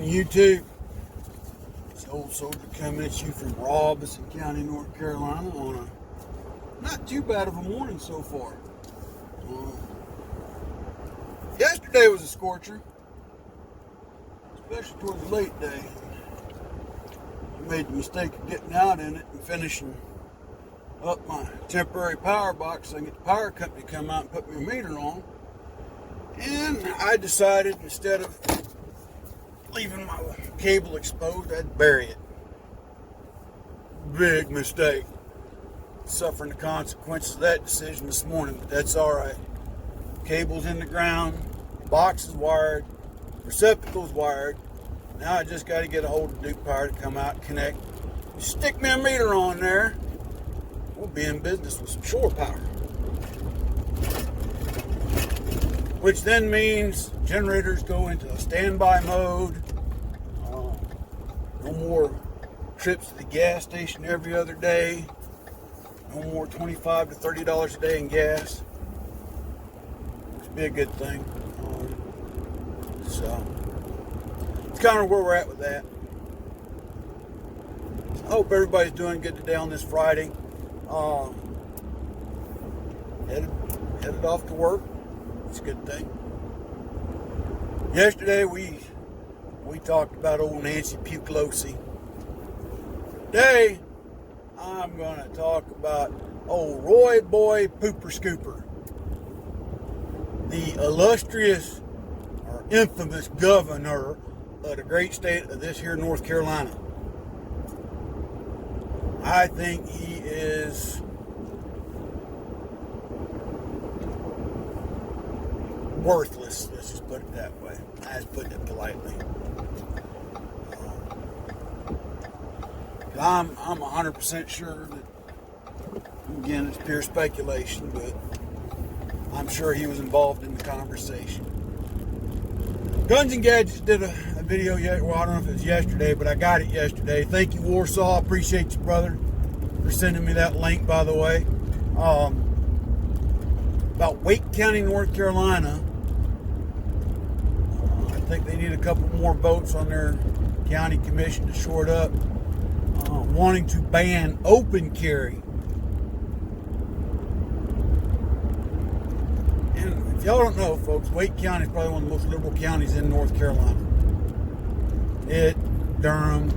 YouTube. It's Old Soldier coming at you from Robeson County, North Carolina on a not too bad of a morning so far. Yesterday was a scorcher, especially towards the late day. I made the mistake of getting out in it and finishing up my temporary power box so I can get the power company to come out and put me a meter on. And I decided instead of leaving my cable exposed, I'd bury it. Big mistake. Suffering the consequences of that decision this morning, but that's alright. Cable's in the ground, box is wired, receptacle's wired. Now I just got to get a hold of Duke Power to come out and connect. Stick me a meter on there. We'll be in business with some shore power. Which then means generators go into a standby mode. No more trips to the gas station every other day. No more $25 to $30 a day in gas. Which would be a good thing. So, it's kind of where we're at with that. I hope everybody's doing good today on this Friday. Headed off to work. It's a good thing. Yesterday we talked about old Nancy Pelosi. Today I'm going to talk about old Roy Boy Pooper Scooper, the illustrious or infamous governor of the great state of this here North Carolina. I think he is worthless. Let's just put it that way. I just put it politely. I'm 100% sure that, again, it's pure speculation, but I'm sure he was involved in the conversation. Guns and Gadgets did a video yet. Well, I don't know if it was yesterday, but I got it yesterday. Thank you, Warsaw. Appreciate you, brother, for sending me that link, by the way. About Wake County, North Carolina. I think they need a couple more votes on their county commission to shore it up. Wanting to ban open carry. And if y'all don't know, folks, Wake County is probably one of the most liberal counties in North Carolina. Durham,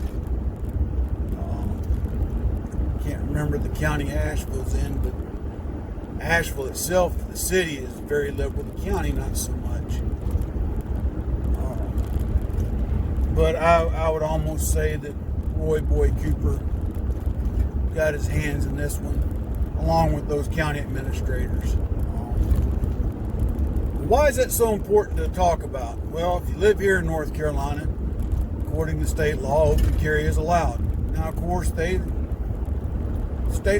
can't remember the county Asheville's in, but Asheville itself, the city, is very liberal. The county, not so much. But I would almost say that Roy Boy Cooper got his hands in this one, along with those county administrators. Why is that so important to talk about? Well, if you live here in North Carolina, according to state law, open carry is allowed. Now, of course, state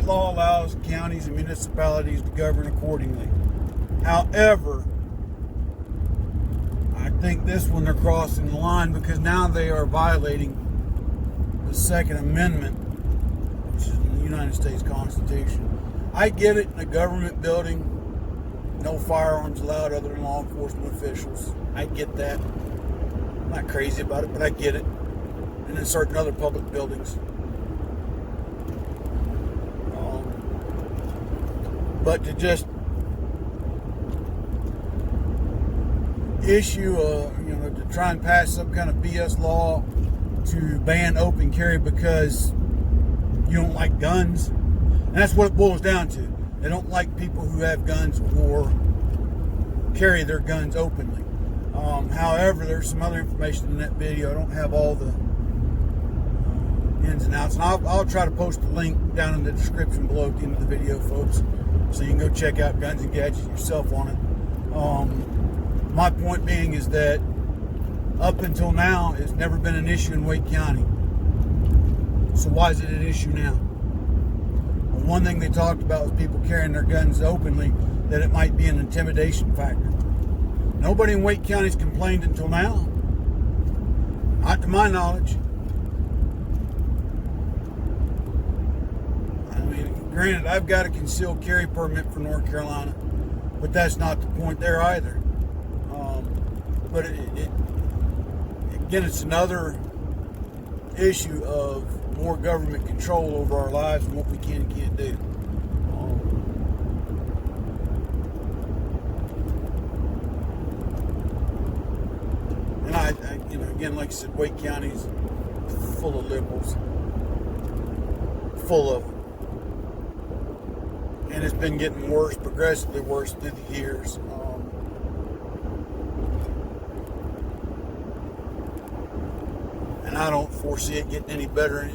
law allows counties and municipalities to govern accordingly. However, I think this one they're crossing the line because now they are violating the Second Amendment, which is in the United States Constitution. I get it, in a government building, no firearms allowed other than law enforcement officials. I get that. I'm not crazy about it, but I get it. And in certain other public buildings. But to just issue to try and pass some kind of BS law to ban open carry because you don't like guns. And that's what it boils down to. They don't like people who have guns or carry their guns openly. However, there's some other information in that video. I don't have all the ins and outs. And I'll try to post a link down in the description below at the end of the video, folks, so you can go check out Guns and Gadgets yourself on it. My point being is that up until now, it's never been an issue in Wake County. So why is it an issue now? Well, one thing they talked about was people carrying their guns openly, that it might be an intimidation factor. Nobody in Wake County's complained until now. Not to my knowledge. I mean, granted, I've got a concealed carry permit for North Carolina, but that's not the point there either. But it Again, it's another issue of more government control over our lives and what we can and can't do. And I again, like I said, Wake County's full of liberals, full of them. And it's been getting worse, progressively worse through the years. And I don't foresee it getting any better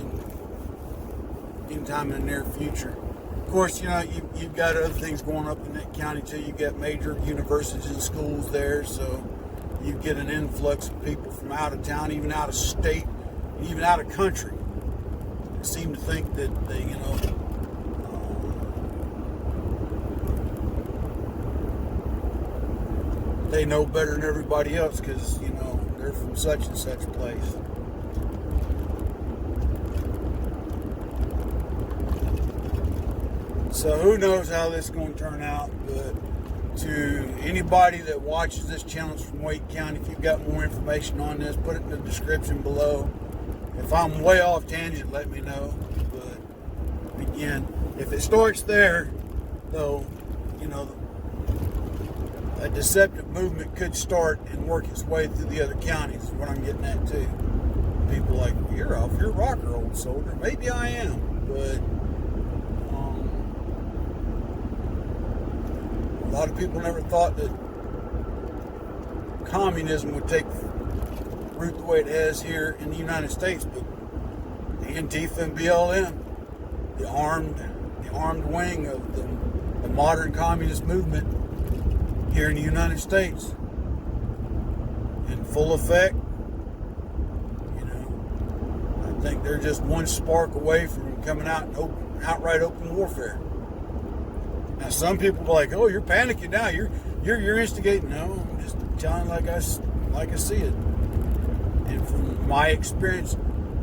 anytime in the near future. Of course, you've got other things going up in that county too. You've got major universities and schools there, so you get an influx of people from out of town, even out of state, even out of country. They seem to think that they know better than everybody else because, they're from such and such place. So who knows how this is going to turn out, but to anybody that watches this channel from Wake County, if you've got more information on this, put it in the description below. If I'm way off tangent, let me know. But again, if it starts there, though, a deceptive movement could start and work its way through the other counties, is what I'm getting at too. People like, you're off your rocker, old soldier. Maybe I am, but a lot of people never thought that communism would take root the way it has here in the United States, but Antifa and BLM, the armed wing of the modern communist movement here in the United States, in full effect. I think they're just one spark away from coming out in outright open warfare. Now, some people are like, "Oh, you're panicking now. You're instigating." No, I'm just telling like I see it, and from my experience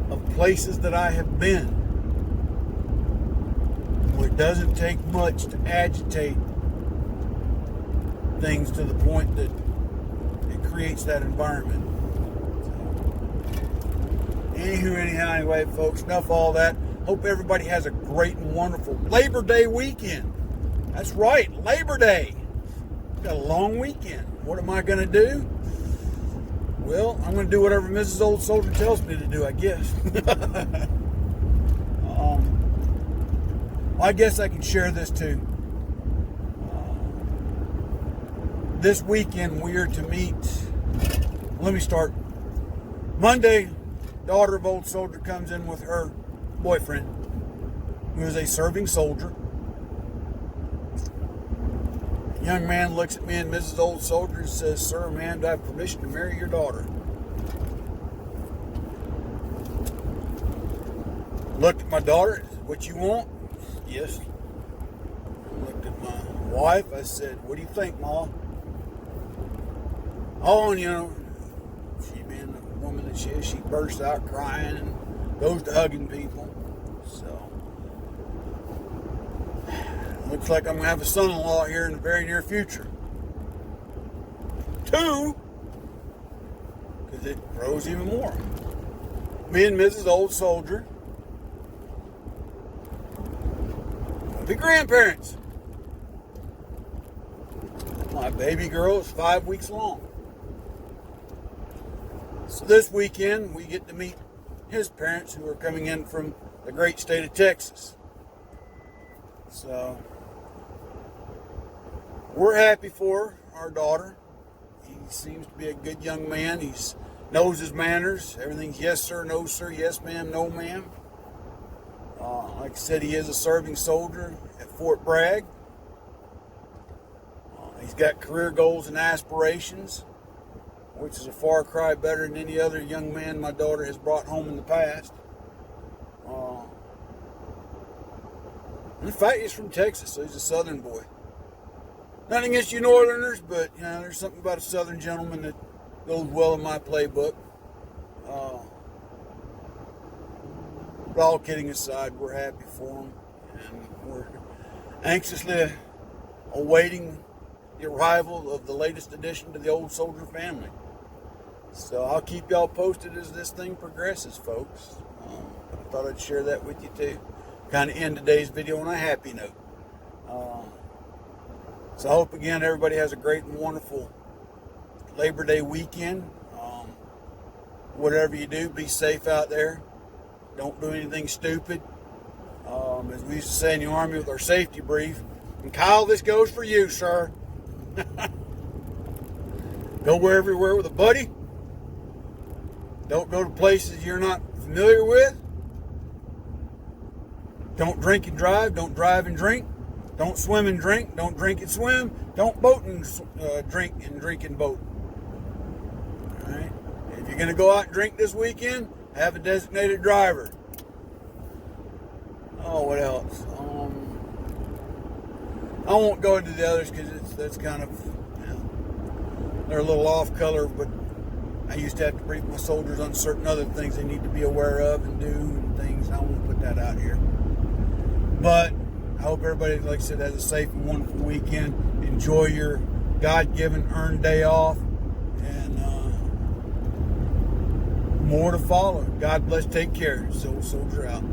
of places that I have been, where it doesn't take much to agitate things to the point that it creates that environment. Anyway, folks, enough of all that. Hope everybody has a great and wonderful Labor Day weekend. That's right, Labor Day. Got a long weekend. What am I going to do? Well, I'm going to do whatever Mrs. Old Soldier tells me to do, I guess. I guess I can share this too. This weekend we are to meet, let me start. Monday, daughter of Old Soldier comes in with her boyfriend, who is a serving soldier. The young man looks at me and Mrs. Old Soldier and says, "Sir, ma'am, do I have permission to marry your daughter?" Looked at my daughter, "What you want?" "Yes." Looked at my wife, I said, "What do you think, Ma?" Oh, and she being the woman that she is, she bursts out crying and goes to hugging people. So, looks like I'm going to have a son-in-law here in the very near future. 2, because it grows even more. Me and Mrs. Old Soldier will be grandparents. My baby girl is 5 weeks long. So this weekend, we get to meet his parents, who are coming in from the great state of Texas. So, we're happy for our daughter. He seems to be a good young man. He knows his manners. Everything's yes, sir, no, sir, yes, ma'am, no, ma'am. Like I said, he is a serving soldier at Fort Bragg. He's got career goals and aspirations, which is a far cry better than any other young man my daughter has brought home in the past. In fact, he's from Texas, so he's a southern boy. Nothing against you northerners, but there's something about a southern gentleman that goes well in my playbook. But all kidding aside, we're happy for him, and we're anxiously awaiting the arrival of the latest addition to the Old Soldier family. So I'll keep y'all posted as this thing progresses, folks. I thought I'd share that with you too. Kind of end today's video on a happy note. So I hope again everybody has a great and wonderful Labor Day weekend. Whatever you do, be safe out there. Don't do anything stupid. As we used to say in the Army with our safety brief, and Kyle, this goes for you, sir. Go everywhere with a buddy. Don't go to places you're not familiar with. Don't drink and drive. Don't drive and drink. Don't swim and drink. Don't drink and swim. Don't boat and drink and boat. All right. If you're going to go out and drink this weekend, have a designated driver. Oh, what else? I won't go into the others because that's kind of, they're a little off color, but I used to have to brief my soldiers on certain other things they need to be aware of and do and things. I won't put that out here. But I hope everybody, like I said, has a safe and wonderful weekend. Enjoy your God-given earned day off. And more to follow. God bless. Take care. Soldier out.